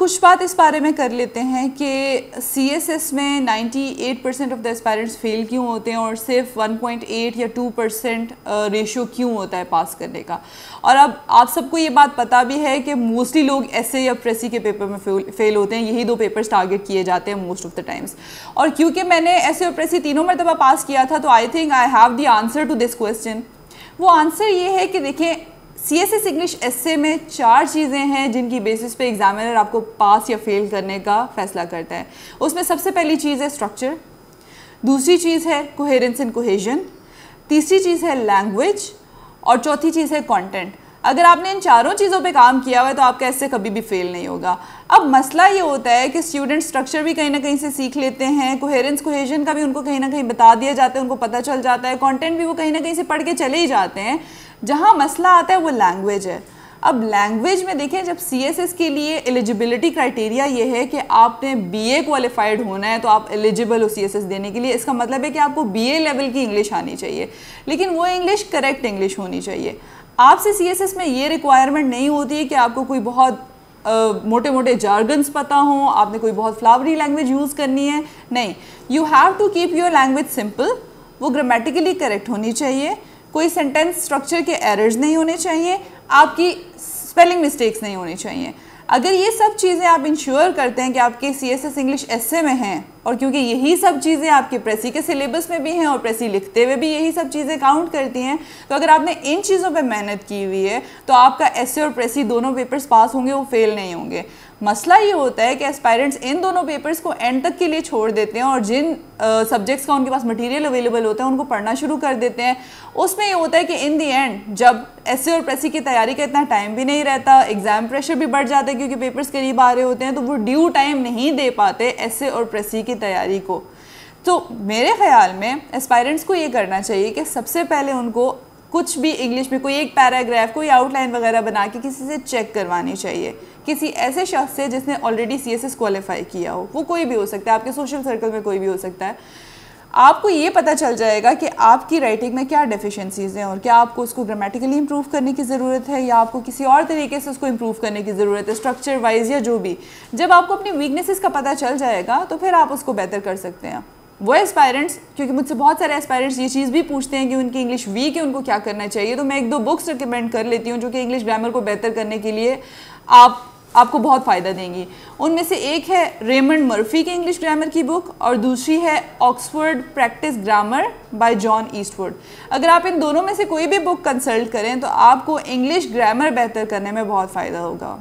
कुछ बात इस बारे में कर लेते हैं कि CSS में 98% ऑफ द एस्पायरेंट्स फेल क्यों होते हैं और सिर्फ 1.8 या 2% रेशियो क्यों होता है पास करने का। और अब आप सबको ये बात पता भी है कि मोस्टली लोग ऐसे या प्रेसी के पेपर में फेल होते हैं, यही 2 पेपर्स टारगेट किए जाते हैं मोस्ट ऑफ द टाइम्स। और क्योंकि मैंने ऐसे और प्रेसी तीनों मरतबा पास किया था, तो I think I have the answer to this question. वो आंसर ये है कि देखें, CSS इंग्लिश एस्से में 4 चीज़ें हैं जिनकी बेसिस पे एग्जामिनर आपको पास या फेल करने का फैसला करता है। उसमें सबसे पहली चीज़ है स्ट्रक्चर, दूसरी चीज़ है कोहेरेंस एंड कोहेजन, तीसरी चीज़ है लैंग्वेज और चौथी चीज़ है कंटेंट। अगर आपने इन चारों चीज़ों पे काम किया हुआ है तो आपका एस्से कभी भी फेल नहीं होगा। अब मसला ये होता है कि स्टूडेंट स्ट्रक्चर भी कहीं ना कहीं से सीख लेते हैं, कोहेरेंस कोहेजन का भी उनको कहीं ना कहीं बता दिया जाता है, उनको पता चल जाता है, कंटेंट भी वो कहीं ना कहीं से पढ़ के चले ही जाते हैं। जहाँ मसला आता है वो लैंग्वेज है। अब लैंग्वेज में देखें, जब CSS के लिए एलिजिबिलिटी क्राइटेरिया ये है कि आपने BA क्वालिफाइड होना है तो आप एलिजिबल हो CSS देने के लिए। इसका मतलब है कि आपको BA लेवल की इंग्लिश आनी चाहिए, लेकिन वो इंग्लिश करेक्ट इंग्लिश होनी चाहिए। आपसे CSS में ये रिक्वायरमेंट नहीं होती है कि आपको कोई बहुत मोटे मोटे जार्गन्स पता हो, आपने कोई बहुत फ्लावरी लैंग्वेज यूज़ करनी है, नहीं। You have to keep your language simple, वो ग्रामेटिकली करेक्ट होनी चाहिए, कोई सेंटेंस स्ट्रक्चर के एरर्स नहीं होने चाहिए, आपकी स्पेलिंग मिस्टेक्स नहीं होनी चाहिए। अगर ये सब चीज़ें आप इंश्योर करते हैं कि आपके CSS इंग्लिश एस्से में हैं, और क्योंकि यही सब चीज़ें आपके प्रेसी के सिलेबस में भी हैं और प्रेसी लिखते हुए भी यही सब चीज़ें काउंट करती हैं, तो अगर आपने इन चीज़ों पे मेहनत की हुई है तो आपका एस्से और प्रेसी दोनों पेपर्स पास होंगे, वो फेल नहीं होंगे। मसला ये होता है कि एस्पायरेंट्स इन दोनों पेपर्स को एंड तक के लिए छोड़ देते हैं और जिन सब्जेक्ट्स का उनके पास मटेरियल अवेलेबल होता है उनको पढ़ना शुरू कर देते हैं। उसमें ये होता है कि इन दी एंड जब एस्से और प्रेसी की तैयारी का इतना टाइम भी नहीं रहता, एग्जाम प्रेशर भी बढ़ जाता है क्योंकि पेपर्स करीब आ रहे होते हैं, तो वो ड्यू टाइम नहीं दे पाते एस्से और प्रेसी की तैयारी को। तो मेरे ख्याल में एस्पायरेंट्स को ये करना चाहिए कि सबसे पहले उनको कुछ भी इंग्लिश में कोई एक पैराग्राफ, कोई आउटलाइन वगैरह बना के किसी से चेक करवानी चाहिए, किसी ऐसे शख्स से जिसने ऑलरेडी CSS क्वालिफाई किया हो। वो कोई भी हो सकता है, आपके सोशल सर्कल में कोई भी हो सकता है। आपको ये पता चल जाएगा कि आपकी राइटिंग में क्या डेफिशिएंसीज हैं और क्या आपको उसको ग्रामेटिकली इंप्रूव करने की ज़रूरत है या आपको किसी और तरीके से उसको इंप्रूव करने की ज़रूरत है, स्ट्रक्चर वाइज या जो भी। जब आपको अपनी वीकनेसेस का पता चल जाएगा तो फिर आप उसको बेहतर कर सकते हैं। वो एस्पायरेंट्स, क्योंकि मुझसे बहुत सारे एस्पायरेंट्स ये चीज़ भी पूछते हैं कि उनकी इंग्लिश वीक है, उनको क्या करना चाहिए, तो मैं 1-2 बुक्स रिकमेंड कर लेती हूँ जो कि इंग्लिश ग्रामर को बेहतर करने के लिए आपको बहुत फ़ायदा देंगी। उनमें से एक है रेमंड मर्फी की इंग्लिश ग्रामर की बुक और दूसरी है Oxford practice grammar bye John Eastwood. अगर आप इन दोनों में से कोई भी बुक कंसल्ट करें तो आपको इंग्लिश ग्रामर बेहतर करने में बहुत फ़ायदा होगा।